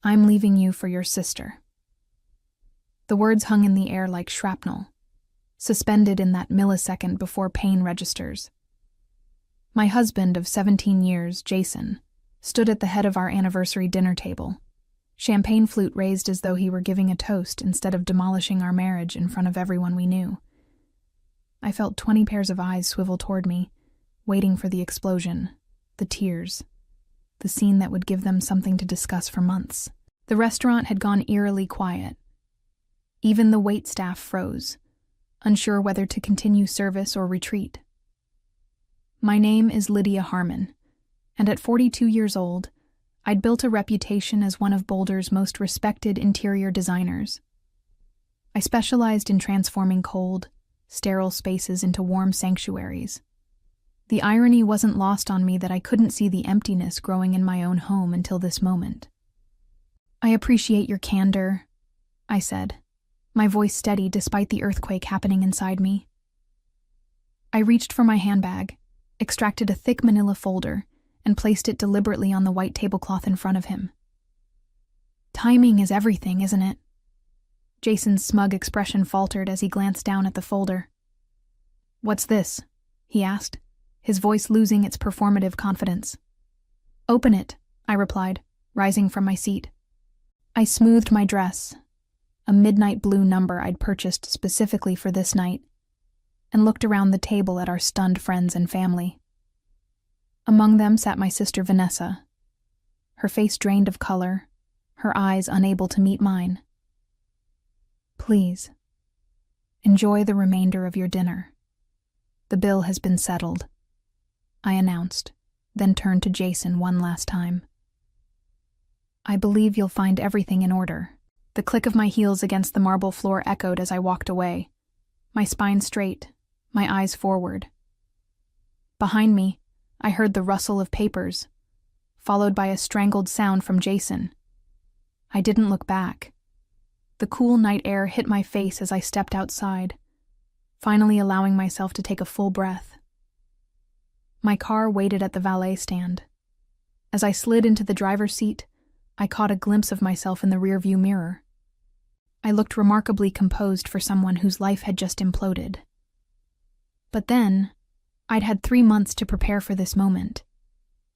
I'm leaving you for your sister." The words hung in the air like shrapnel, suspended in that millisecond before pain registers. My husband of 17 years, Jason, stood at the head of our anniversary dinner table, champagne flute raised as though he were giving a toast instead of demolishing our marriage in front of everyone we knew. I felt 20 pairs of eyes swivel toward me, waiting for the explosion, the tears, the scene that would give them something to discuss for months. The restaurant had gone eerily quiet. Even the waitstaff froze, unsure whether to continue service or retreat. My name is Lydia Harmon, and at 42 years old, I'd built a reputation as one of Boulder's most respected interior designers. I specialized in transforming cold, sterile spaces into warm sanctuaries. The irony wasn't lost on me that I couldn't see the emptiness growing in my own home until this moment. "I appreciate your candor," I said, my voice steady despite the earthquake happening inside me. I reached for my handbag, extracted a thick manila folder, and placed it deliberately on the white tablecloth in front of him. "Timing is everything, isn't it?" Jason's smug expression faltered as he glanced down at the folder. "What's this?" he asked, his voice losing its performative confidence. "Open it," I replied, rising from my seat. I smoothed my dress, a midnight blue number I'd purchased specifically for this night, and looked around the table at our stunned friends and family. Among them sat my sister Vanessa, her face drained of color, her eyes unable to meet mine. "Please, enjoy the remainder of your dinner. The bill has been settled," I announced, then turned to Jason one last time. "I believe you'll find everything in order." The click of my heels against the marble floor echoed as I walked away, my spine straight, my eyes forward. Behind me, I heard the rustle of papers, followed by a strangled sound from Jason. I didn't look back. The cool night air hit my face as I stepped outside, finally allowing myself to take a full breath. My car waited at the valet stand. As I slid into the driver's seat, I caught a glimpse of myself in the rearview mirror. I looked remarkably composed for someone whose life had just imploded. But then, I'd had 3 months to prepare for this moment,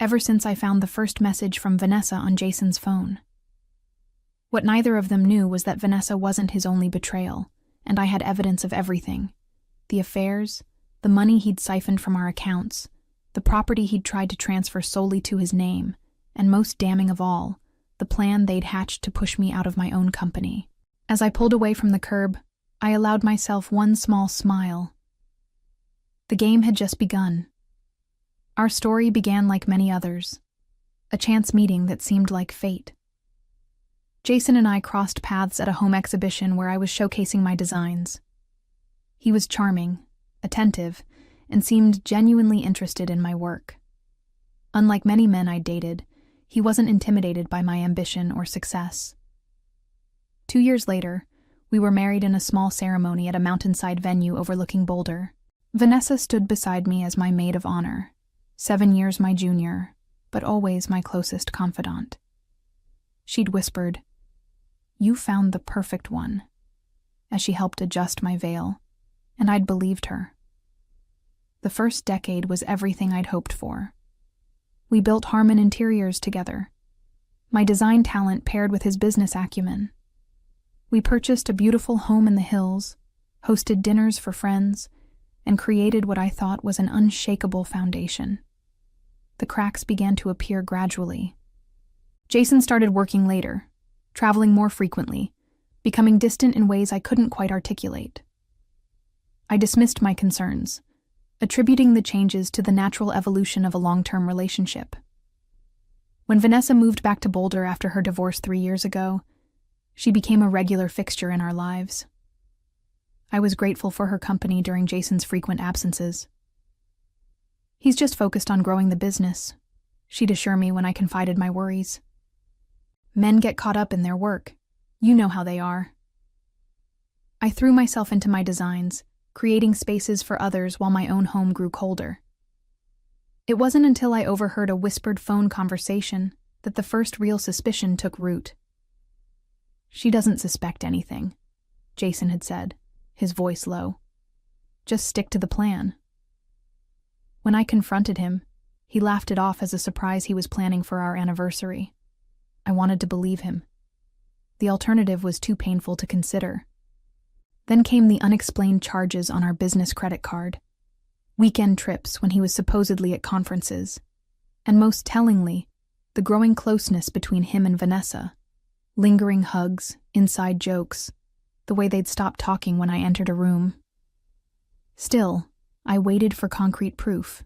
ever since I found the first message from Vanessa on Jason's phone. What neither of them knew was that Vanessa wasn't his only betrayal, and I had evidence of everything. The affairs, the money he'd siphoned from our accounts, the property he'd tried to transfer solely to his name, and most damning of all, the plan they'd hatched to push me out of my own company. As I pulled away from the curb, I allowed myself one small smile. The game had just begun. Our story began like many others, a chance meeting that seemed like fate. Jason and I crossed paths at a home exhibition where I was showcasing my designs. He was charming, attentive, and seemed genuinely interested in my work. Unlike many men I'd dated, he wasn't intimidated by my ambition or success. 2 years later, we were married in a small ceremony at a mountainside venue overlooking Boulder. Vanessa stood beside me as my maid of honor, 7 years my junior, but always my closest confidant. She'd whispered, "You found the perfect one," as she helped adjust my veil, and I'd believed her. The first decade was everything I'd hoped for. We built Harmon Interiors together, my design talent paired with his business acumen. We purchased a beautiful home in the hills, hosted dinners for friends, and created what I thought was an unshakable foundation. The cracks began to appear gradually. Jason started working later, traveling more frequently, becoming distant in ways I couldn't quite articulate. I dismissed my concerns, attributing the changes to the natural evolution of a long-term relationship. When Vanessa moved back to Boulder after her divorce 3 years ago, she became a regular fixture in our lives. I was grateful for her company during Jason's frequent absences. "He's just focused on growing the business," she'd assure me when I confided my worries. "Men get caught up in their work. You know how they are." I threw myself into my designs, creating spaces for others while my own home grew colder. It wasn't until I overheard a whispered phone conversation that the first real suspicion took root. She doesn't suspect anything, Jason had said, his voice low. Just stick to the plan. When I confronted him, he laughed it off as a surprise he was planning for our anniversary. I wanted to believe him. The alternative was too painful to consider. Then came the unexplained charges on our business credit card, weekend trips when he was supposedly at conferences, and most tellingly, the growing closeness between him and Vanessa, lingering hugs, inside jokes, the way they'd stop talking when I entered a room. Still, I waited for concrete proof.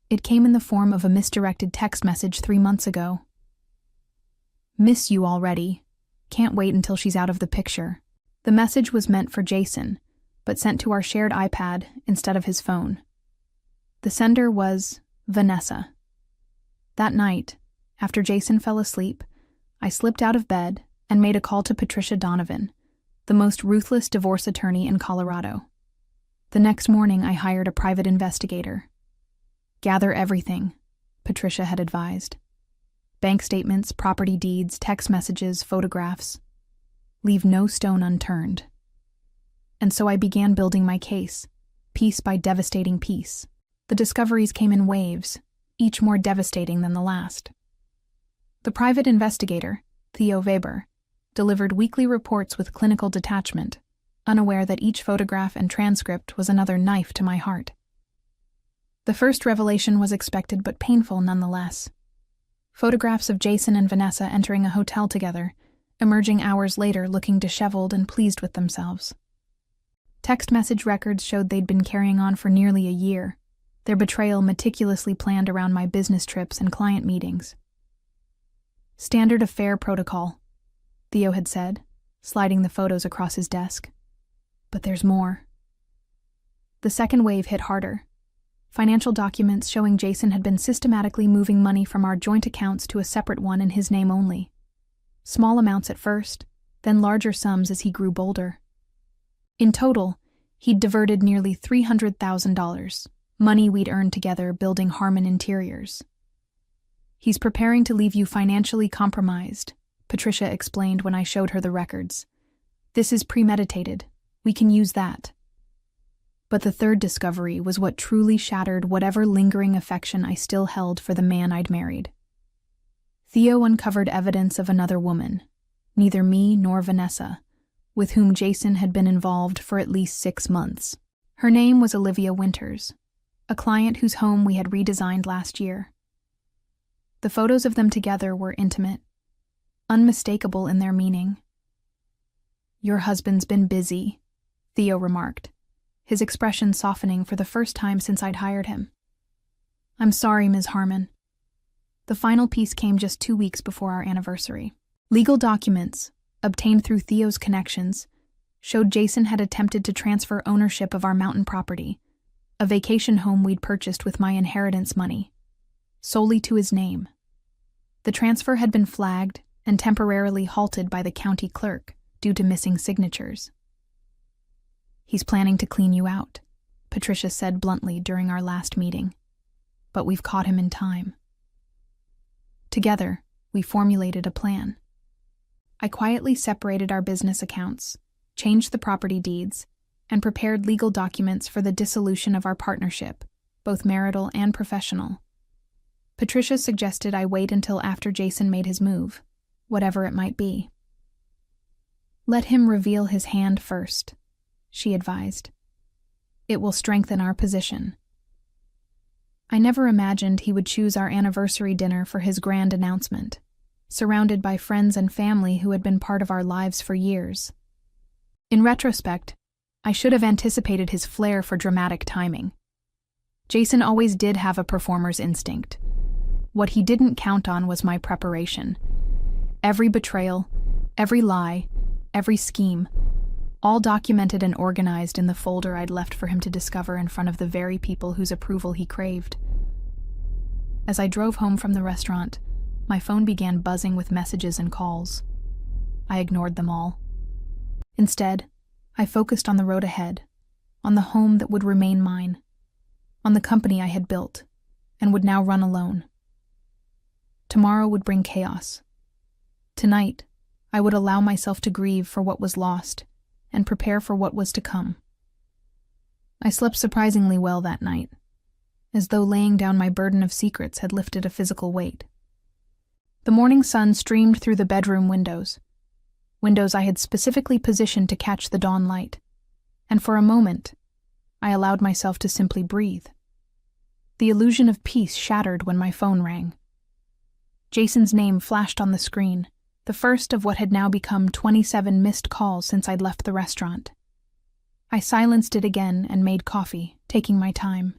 It came in the form of a misdirected text message 3 months ago. Miss you already. Can't wait until she's out of the picture. The message was meant for Jason, but sent to our shared iPad instead of his phone. The sender was Vanessa. That night, after Jason fell asleep, I slipped out of bed and made a call to Patricia Donovan, the most ruthless divorce attorney in Colorado. The next morning, I hired a private investigator. Gather everything, Patricia had advised. Bank statements, property deeds, text messages, photographs. Leave no stone unturned. And so I began building my case, piece by devastating piece. The discoveries came in waves, each more devastating than the last. The private investigator, Theo Weber, delivered weekly reports with clinical detachment, unaware that each photograph and transcript was another knife to my heart. The first revelation was expected but painful nonetheless. Photographs of Jason and Vanessa entering a hotel together, emerging hours later looking disheveled and pleased with themselves. Text message records showed they'd been carrying on for nearly a year, their betrayal meticulously planned around my business trips and client meetings. Standard affair protocol, Theo had said, sliding the photos across his desk. But there's more. The second wave hit harder. Financial documents showing Jason had been systematically moving money from our joint accounts to a separate one in his name only. Small amounts at first, then larger sums as he grew bolder. In total, he'd diverted nearly $300,000, money we'd earned together building Harmon Interiors. He's preparing to leave you financially compromised, Patricia explained when I showed her the records. This is premeditated. We can use that. But the third discovery was what truly shattered whatever lingering affection I still held for the man I'd married. Theo uncovered evidence of another woman, neither me nor Vanessa, with whom Jason had been involved for at least 6 months. Her name was Olivia Winters, a client whose home we had redesigned last year. The photos of them together were intimate, unmistakable in their meaning. Your husband's been busy, Theo remarked, his expression softening for the first time since I'd hired him. I'm sorry, Ms. Harmon. The final piece came just 2 weeks before our anniversary. Legal documents, obtained through Theo's connections, showed Jason had attempted to transfer ownership of our mountain property, a vacation home we'd purchased with my inheritance money, solely to his name. The transfer had been flagged and temporarily halted by the county clerk due to missing signatures. He's planning to clean you out, Patricia said bluntly during our last meeting. But we've caught him in time. Together, we formulated a plan. I quietly separated our business accounts, changed the property deeds, and prepared legal documents for the dissolution of our partnership, both marital and professional. Patricia suggested I wait until after Jason made his move, whatever it might be. Let him reveal his hand first, she advised. It will strengthen our position. I never imagined he would choose our anniversary dinner for his grand announcement, surrounded by friends and family who had been part of our lives for years. In retrospect, I should have anticipated his flair for dramatic timing. Jason always did have a performer's instinct. What he didn't count on was my preparation. Every betrayal, every lie, every scheme, all documented and organized in the folder I'd left for him to discover in front of the very people whose approval he craved. As I drove home from the restaurant, my phone began buzzing with messages and calls. I ignored them all. Instead, I focused on the road ahead, on the home that would remain mine, on the company I had built and would now run alone. Tomorrow would bring chaos. Tonight, I would allow myself to grieve for what was lost and prepare for what was to come. I slept surprisingly well that night, as though laying down my burden of secrets had lifted a physical weight. The morning sun streamed through the bedroom windows I had specifically positioned to catch the dawn light, and for a moment, I allowed myself to simply breathe. The illusion of peace shattered when my phone rang. Jason's name flashed on the screen, the first of what had now become 27 missed calls since I'd left the restaurant. I silenced it again and made coffee, taking my time.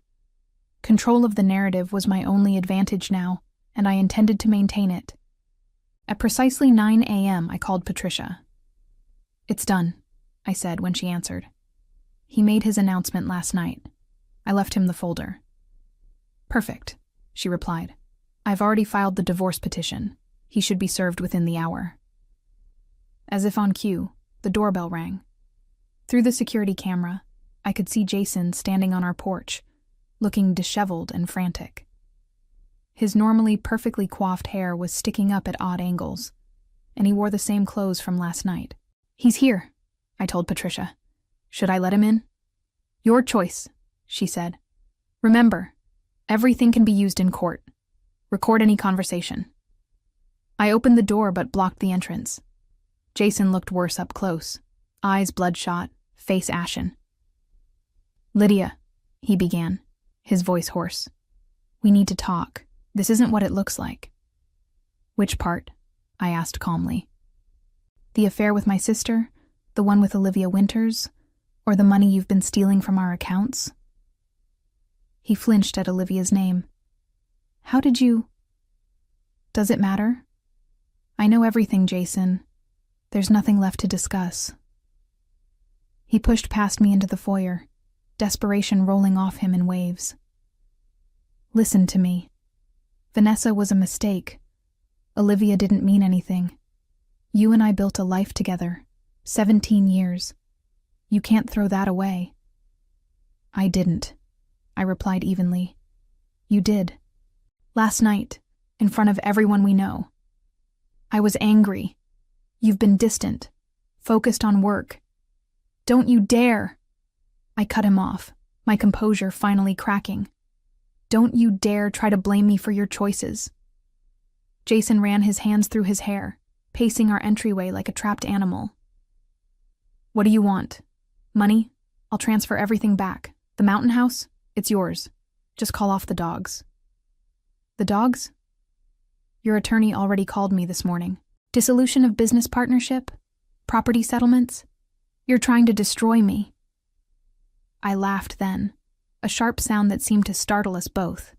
Control of the narrative was my only advantage now, and I intended to maintain it. At precisely 9 a.m., I called Patricia. "It's done," I said when she answered. "He made his announcement last night. I left him the folder." "Perfect," she replied. "I've already filed the divorce petition. He should be served within the hour." As if on cue, the doorbell rang. Through the security camera, I could see Jason standing on our porch, looking disheveled and frantic. His normally perfectly coiffed hair was sticking up at odd angles, and he wore the same clothes from last night. "He's here," I told Patricia. "Should I let him in?" "Your choice," she said. "Remember, everything can be used in court. Record any conversation." I opened the door but blocked the entrance. Jason looked worse up close, eyes bloodshot, face ashen. "Lydia," he began, his voice hoarse. "We need to talk. This isn't what it looks like." "Which part?" I asked calmly. "The affair with my sister, the one with Olivia Winters, or the money you've been stealing from our accounts?" He flinched at Olivia's name. "How did you—" "Does it matter? I know everything, Jason. There's nothing left to discuss." He pushed past me into the foyer, desperation rolling off him in waves. "Listen to me. Vanessa was a mistake. Olivia didn't mean anything. You and I built a life together, 17 years. You can't throw that away." "I didn't," I replied evenly. "You did. Last night, in front of everyone we know. I was angry. You've been distant, focused on work. Don't you dare!" I cut him off, my composure finally cracking. "Don't you dare try to blame me for your choices." Jason ran his hands through his hair, pacing our entryway like a trapped animal. "What do you want? Money? I'll transfer everything back. The mountain house? It's yours. Just call off the dogs." "The dogs?" "Your attorney already called me this morning. Dissolution of business partnership? Property settlements? You're trying to destroy me." I laughed then, a sharp sound that seemed to startle us both.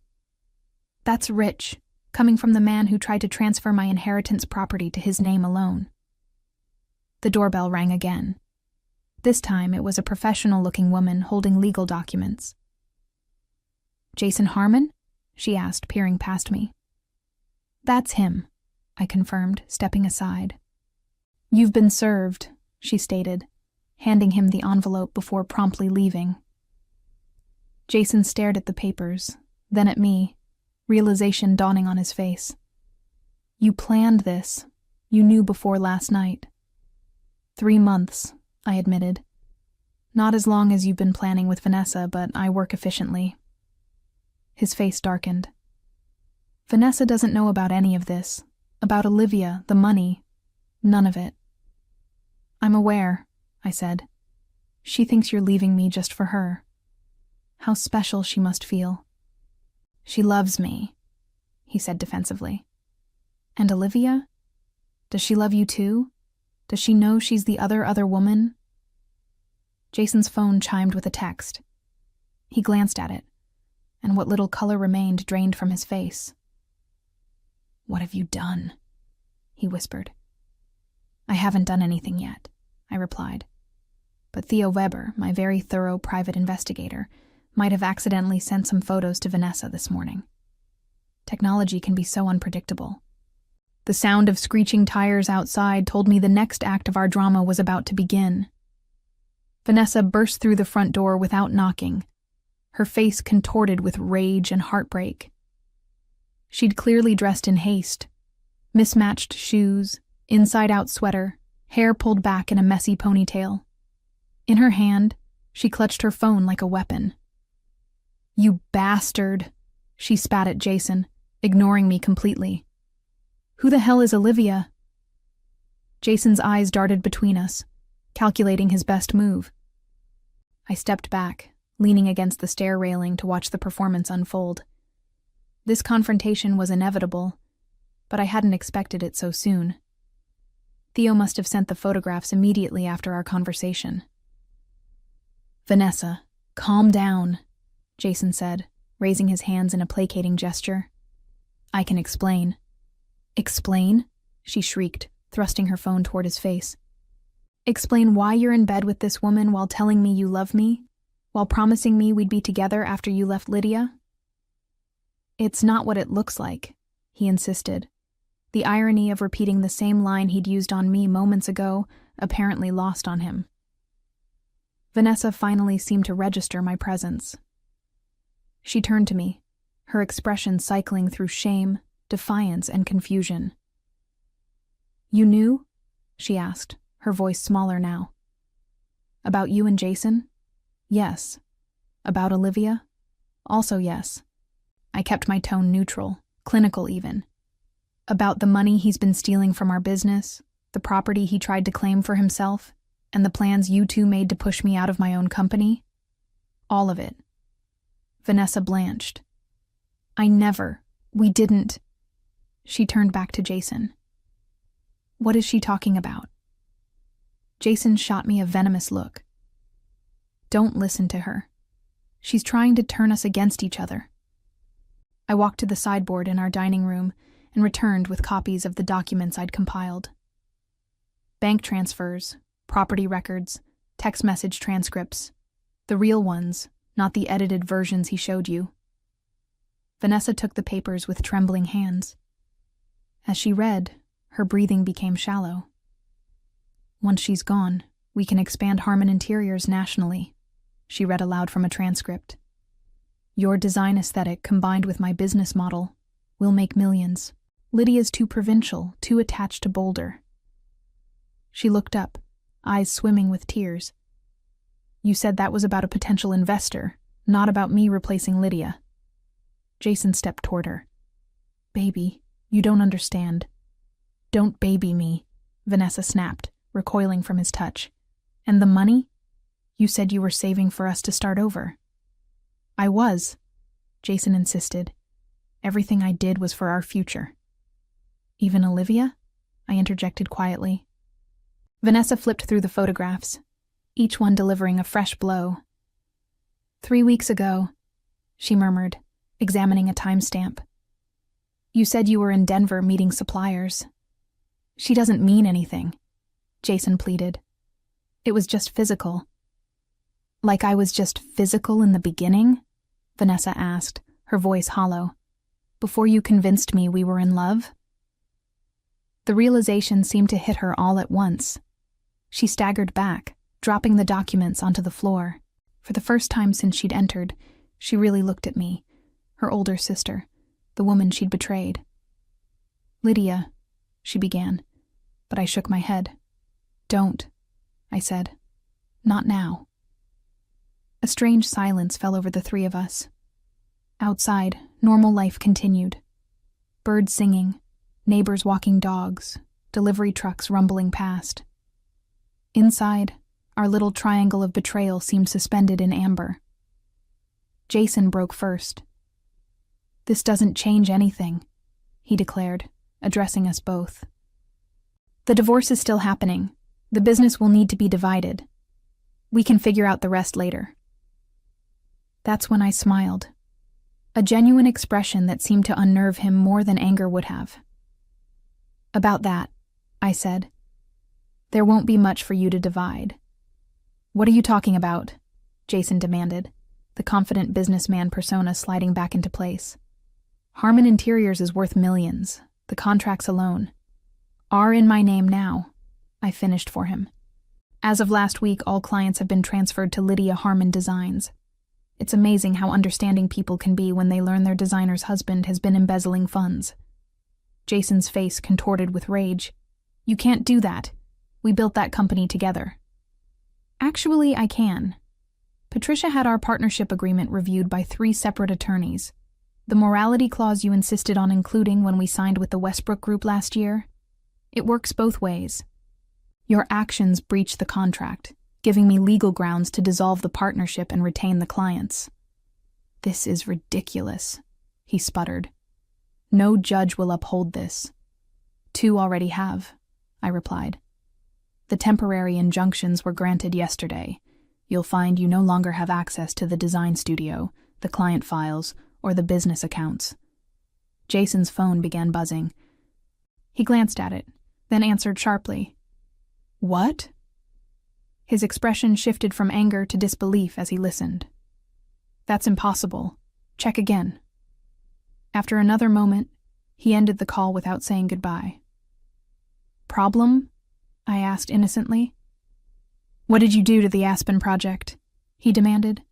That's rich, coming from the man who tried to transfer my inheritance property to his name alone. The doorbell rang again. This time it was a professional-looking woman holding legal documents. "Jason Harmon?" she asked, peering past me. "That's him," I confirmed, stepping aside. "You've been served," she stated, handing him the envelope before promptly leaving. Jason stared at the papers, then at me, realization dawning on his face. "You planned this. You knew before last night." 3 months, I admitted. "Not as long as you've been planning with Vanessa, but I work efficiently." His face darkened. "Vanessa doesn't know about any of this. About Olivia, the money. None of it." "I'm aware," I said. "She thinks you're leaving me just for her. How special she must feel." "She loves me," he said defensively. "And Olivia? Does she love you too? Does she know she's the other woman?" Jason's phone chimed with a text. He glanced at it, and what little color remained drained from his face. "What have you done?" he whispered. "I haven't done anything yet," I replied. "But Theo Weber, my very thorough private investigator, might have accidentally sent some photos to Vanessa this morning. Technology can be so unpredictable." The sound of screeching tires outside told me the next act of our drama was about to begin. Vanessa burst through the front door without knocking, her face contorted with rage and heartbreak. She'd clearly dressed in haste, mismatched shoes, inside-out sweater, hair pulled back in a messy ponytail. In her hand, she clutched her phone like a weapon. "You bastard," she spat at Jason, ignoring me completely. "Who the hell is Olivia?" Jason's eyes darted between us, calculating his best move. I stepped back, leaning against the stair railing to watch the performance unfold. This confrontation was inevitable, but I hadn't expected it so soon. Theo must have sent the photographs immediately after our conversation. "Vanessa, calm down," Jason said, raising his hands in a placating gesture. "I can explain." "Explain?" she shrieked, thrusting her phone toward his face. "Explain why you're in bed with this woman while telling me you love me, while promising me we'd be together after you left Lydia?" "It's not what it looks like," he insisted, the irony of repeating the same line he'd used on me moments ago apparently lost on him. Vanessa finally seemed to register my presence. She turned to me, her expression cycling through shame, defiance, and confusion. "You knew?" she asked, her voice smaller now. "About you and Jason?" "Yes." "About Olivia?" "Also yes." I kept my tone neutral, clinical even. "About the money he's been stealing from our business, the property he tried to claim for himself, and the plans you two made to push me out of my own company?" "All of it." Vanessa blanched. We didn't." She turned back to Jason. "What is she talking about?" Jason shot me a venomous look. "Don't listen to her. She's trying to turn us against each other." I walked to the sideboard in our dining room and returned with copies of the documents I'd compiled. Bank transfers, property records, text message transcripts. The real ones, not the edited versions he showed you. Vanessa took the papers with trembling hands. As she read, her breathing became shallow. "Once she's gone, we can expand Harmon Interiors nationally," she read aloud from a transcript. "Your design aesthetic combined with my business model will make millions. Lydia's too provincial, too attached to Boulder." She looked up, eyes swimming with tears. "You said that was about a potential investor, not about me replacing Lydia." Jason stepped toward her. "Baby, you don't understand." "Don't baby me," Vanessa snapped, recoiling from his touch. "And the money? You said you were saving for us to start over." "I was," Jason insisted. "Everything I did was for our future." "Even Olivia?" I interjected quietly. Vanessa flipped through the photographs, each one delivering a fresh blow. 3 weeks ago," she murmured, examining a timestamp. "You said you were in Denver meeting suppliers." "She doesn't mean anything," Jason pleaded. "It was just physical." "Like I was just physical in the beginning?" Vanessa asked, her voice hollow. "Before you convinced me we were in love?" The realization seemed to hit her all at once. She staggered back, dropping the documents onto the floor. For the first time since she'd entered, she really looked at me, her older sister, the woman she'd betrayed. "Lydia," she began, but I shook my head. "Don't," I said. "Not now." A strange silence fell over the three of us. Outside, normal life continued. Birds singing, neighbors walking dogs, delivery trucks rumbling past. Inside, our little triangle of betrayal seemed suspended in amber. Jason broke first. "This doesn't change anything," he declared, addressing us both. "The divorce is still happening. The business will need to be divided. We can figure out the rest later." That's when I smiled. A genuine expression that seemed to unnerve him more than anger would have. "About that," I said. "There won't be much for you to divide." "What are you talking about?" Jason demanded, the confident businessman persona sliding back into place. "Harmon Interiors is worth millions, the contracts alone. Are in my name now," I finished for him. "As of last week, all clients have been transferred to Lydia Harmon Designs. It's amazing how understanding people can be when they learn their designer's husband has been embezzling funds." Jason's face contorted with rage. You can't do that. We built that company together. Actually, I can. Patricia had our partnership agreement reviewed by 3 separate attorneys. The morality clause you insisted on including when we signed with the Westbrook Group last year? It works both ways. Your actions breach the contract, giving me legal grounds to dissolve the partnership and retain the clients. This is ridiculous, he sputtered. No judge will uphold this. 2 already have, I replied. The temporary injunctions were granted yesterday. You'll find you no longer have access to the design studio, the client files, or the business accounts. Jason's phone began buzzing. He glanced at it, then answered sharply. What? His expression shifted from anger to disbelief as he listened. That's impossible. Check again. After another moment, he ended the call without saying goodbye. Problem? I asked innocently. What did you do to the Aspen project? He demanded.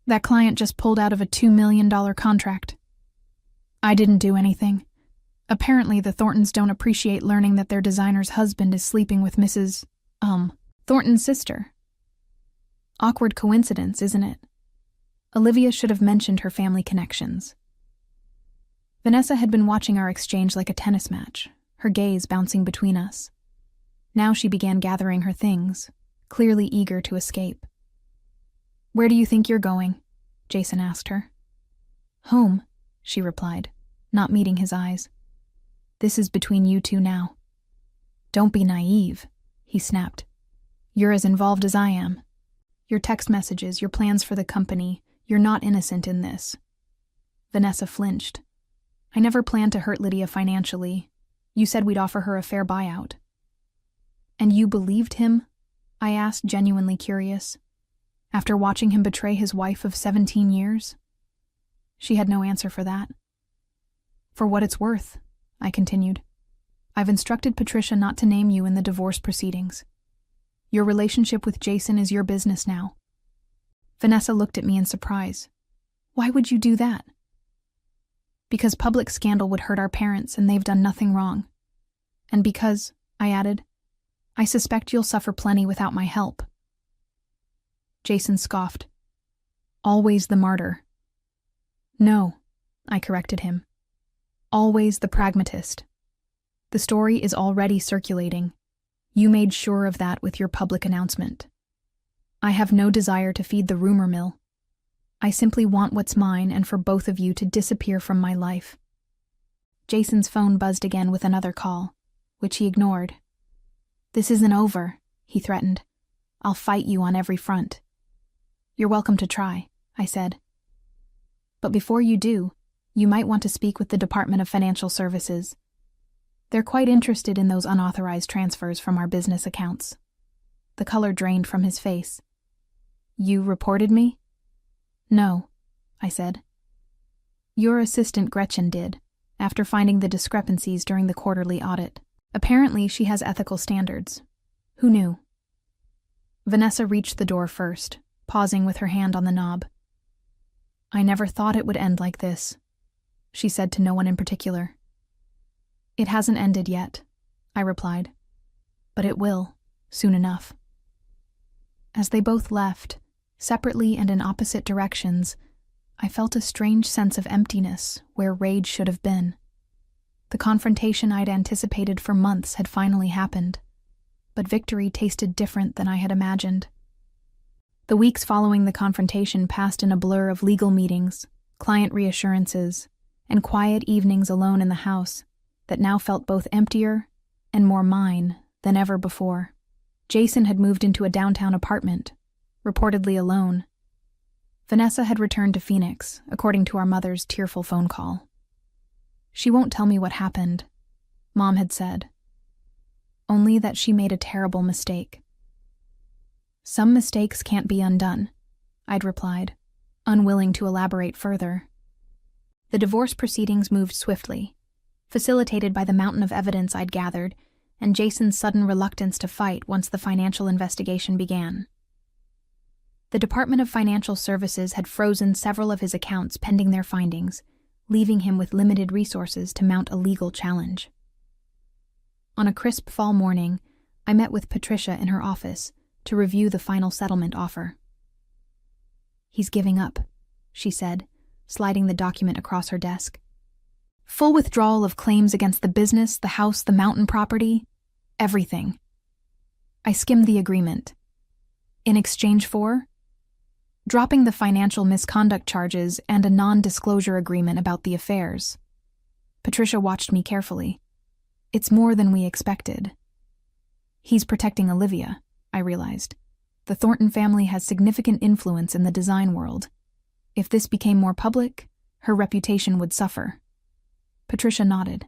That client just pulled out of a $2 million contract. I didn't do anything. Apparently the Thorntons don't appreciate learning that their designer's husband is sleeping with Mrs. Thornton's sister. Awkward coincidence, isn't it? Olivia should have mentioned her family connections. Vanessa had been watching our exchange like a tennis match, her gaze bouncing between us. Now she began gathering her things, clearly eager to escape. Where do you think you're going? Jason asked her. Home, she replied, not meeting his eyes. This is between you two now. Don't be naive, he snapped. You're as involved as I am. Your text messages, your plans for the company, you're not innocent in this. Vanessa flinched. I never planned to hurt Lydia financially. You said we'd offer her a fair buyout. And you believed him? I asked, genuinely curious. After watching him betray his wife of 17 years? She had no answer for that. For what it's worth, I continued. I've instructed Patricia not to name you in the divorce proceedings. Your relationship with Jason is your business now. Vanessa looked at me in surprise. Why would you do that? Because public scandal would hurt our parents and they've done nothing wrong. And because, I added, I suspect you'll suffer plenty without my help. Jason scoffed. Always the martyr. No, I corrected him. Always the pragmatist. The story is already circulating. You made sure of that with your public announcement. I have no desire to feed the rumor mill. I simply want what's mine and for both of you to disappear from my life. Jason's phone buzzed again with another call, which he ignored. This isn't over, he threatened. I'll fight you on every front. You're welcome to try, I said. But before you do, you might want to speak with the Department of Financial Services. They're quite interested in those unauthorized transfers from our business accounts. The color drained from his face. You reported me? No, I said. Your assistant Gretchen did, after finding the discrepancies during the quarterly audit. Apparently she has ethical standards. Who knew? Vanessa reached the door first, pausing with her hand on the knob. I never thought it would end like this, she said to no one in particular. It hasn't ended yet, I replied. But it will, soon enough. As they both left, separately and in opposite directions, I felt a strange sense of emptiness where rage should have been. The confrontation I'd anticipated for months had finally happened, but victory tasted different than I had imagined. The weeks following the confrontation passed in a blur of legal meetings, client reassurances, and quiet evenings alone in the house that now felt both emptier and more mine than ever before. Jason had moved into a downtown apartment, reportedly alone. Vanessa had returned to Phoenix, according to our mother's tearful phone call. She won't tell me what happened, Mom had said. Only that she made a terrible mistake. Some mistakes can't be undone, I'd replied, unwilling to elaborate further. The divorce proceedings moved swiftly, facilitated by the mountain of evidence I'd gathered and Jason's sudden reluctance to fight once the financial investigation began. The Department of Financial Services had frozen several of his accounts pending their findings, leaving him with limited resources to mount a legal challenge. On a crisp fall morning, I met with Patricia in her office to review the final settlement offer. "He's giving up," she said, sliding the document across her desk. "Full withdrawal of claims against the business, the house, the mountain property, everything." I skimmed the agreement. In exchange for dropping the financial misconduct charges and a non-disclosure agreement about the affairs. Patricia watched me carefully. "It's more than we expected." "He's protecting Olivia," I realized. "The Thornton family has significant influence in the design world. If this became more public, her reputation would suffer." Patricia nodded.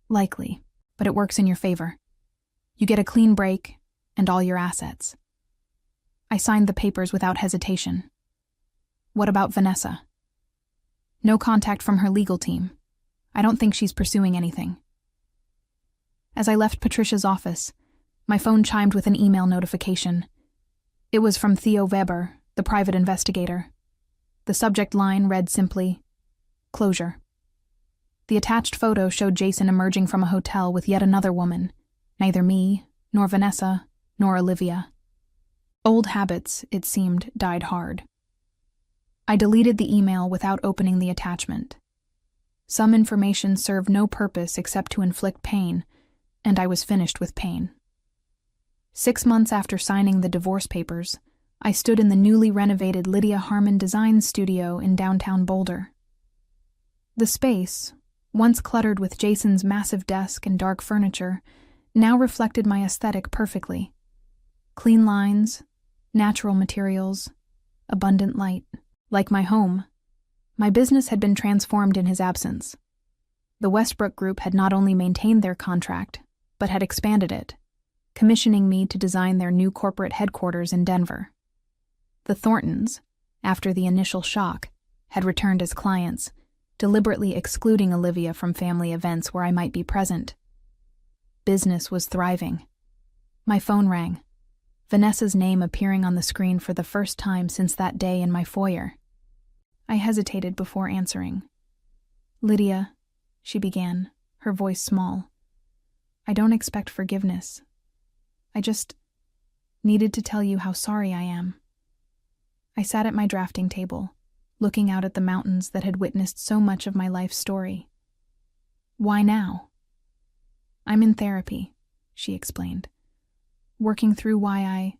"Likely, but it works in your favor. You get a clean break and all your assets." I signed the papers without hesitation. "What about Vanessa?" "No contact from her legal team. I don't think she's pursuing anything." As I left Patricia's office, my phone chimed with an email notification. It was from Theo Weber, the private investigator. The subject line read simply, "Closure." The attached photo showed Jason emerging from a hotel with yet another woman, neither me, nor Vanessa, nor Olivia. Old habits, it seemed, died hard. I deleted the email without opening the attachment. Some information served no purpose except to inflict pain, and I was finished with pain. 6 months after signing the divorce papers, I stood in the newly renovated Lydia Harmon Design Studio in downtown Boulder. The space, once cluttered with Jason's massive desk and dark furniture, now reflected my aesthetic perfectly. Clean lines, natural materials, abundant light. Like my home, my business had been transformed in his absence. The Westbrook Group had not only maintained their contract, but had expanded it, commissioning me to design their new corporate headquarters in Denver. The Thorntons, after the initial shock, had returned as clients, deliberately excluding Olivia from family events where I might be present. Business was thriving. My phone rang, Vanessa's name appearing on the screen for the first time since that day in my foyer. I hesitated before answering. "Lydia," she began, her voice small. "I don't expect forgiveness. I just needed to tell you how sorry I am." I sat at my drafting table, looking out at the mountains that had witnessed so much of my life's story. "Why now?" "I'm in therapy," she explained, "working through why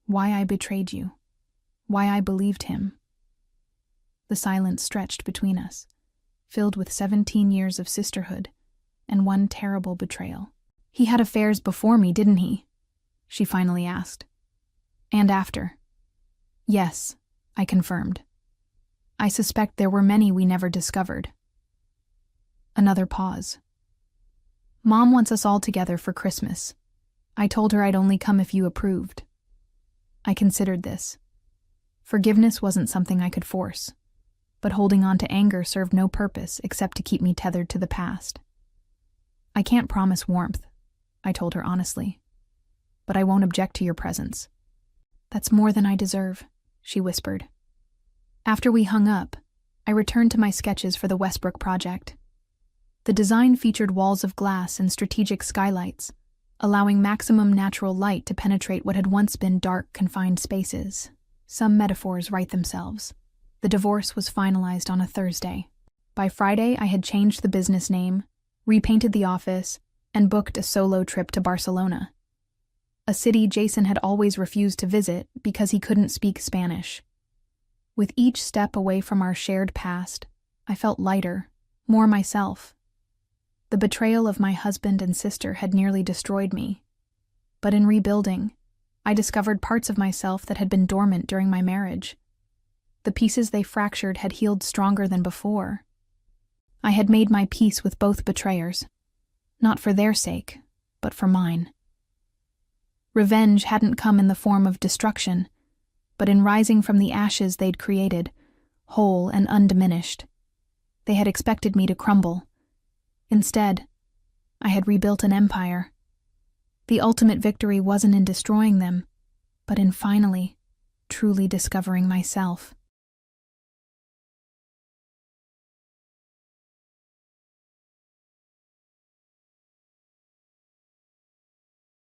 I betrayed you, why I believed him." The silence stretched between us, filled with 17 years of sisterhood and one terrible betrayal. "He had affairs before me, didn't he?" she finally asked. "And after?" "Yes," I confirmed. "I suspect there were many we never discovered." Another pause. "Mom wants us all together for Christmas. I told her I'd only come if you approved." I considered this. Forgiveness wasn't something I could force, but holding on to anger served no purpose except to keep me tethered to the past. "I can't promise warmth," I told her honestly, "but I won't object to your presence." "That's more than I deserve," she whispered. After we hung up, I returned to my sketches for the Westbrook project. The design featured walls of glass and strategic skylights, allowing maximum natural light to penetrate what had once been dark, confined spaces. Some metaphors write themselves. The divorce was finalized on a Thursday. By Friday, I had changed the business name, repainted the office, and booked a solo trip to Barcelona, a city Jason had always refused to visit because he couldn't speak Spanish. With each step away from our shared past, I felt lighter, more myself. The betrayal of my husband and sister had nearly destroyed me, but in rebuilding, I discovered parts of myself that had been dormant during my marriage. The pieces they fractured had healed stronger than before. I had made my peace with both betrayers, not for their sake, but for mine. Revenge hadn't come in the form of destruction, but in rising from the ashes they'd created, whole and undiminished. They had expected me to crumble. Instead, I had rebuilt an empire. The ultimate victory wasn't in destroying them, but in finally, truly discovering myself.